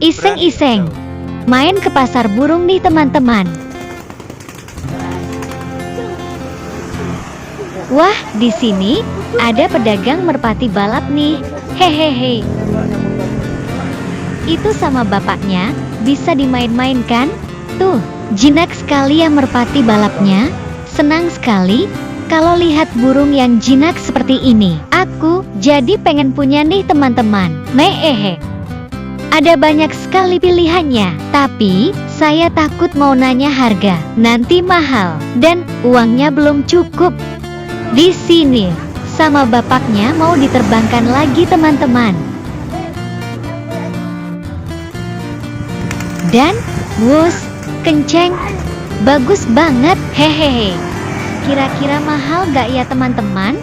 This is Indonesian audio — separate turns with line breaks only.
Iseng-iseng main ke pasar burung nih teman-teman. Wah, di sini ada pedagang merpati balap nih. Hehehe. Itu sama bapaknya, bisa dimain-main kan? Tuh, jinak sekali ya merpati balapnya. Senang sekali kalau lihat burung yang jinak seperti ini. Aku jadi pengen punya nih teman-teman. Mehehe. Ada banyak sekali pilihannya, tapi saya takut mau nanya harga. Nanti mahal dan uangnya belum cukup. Di sini sama bapaknya mau diterbangkan lagi teman-teman. Dan wuss, kenceng, bagus banget. Hehehe. Kira-kira mahal gak ya teman-teman?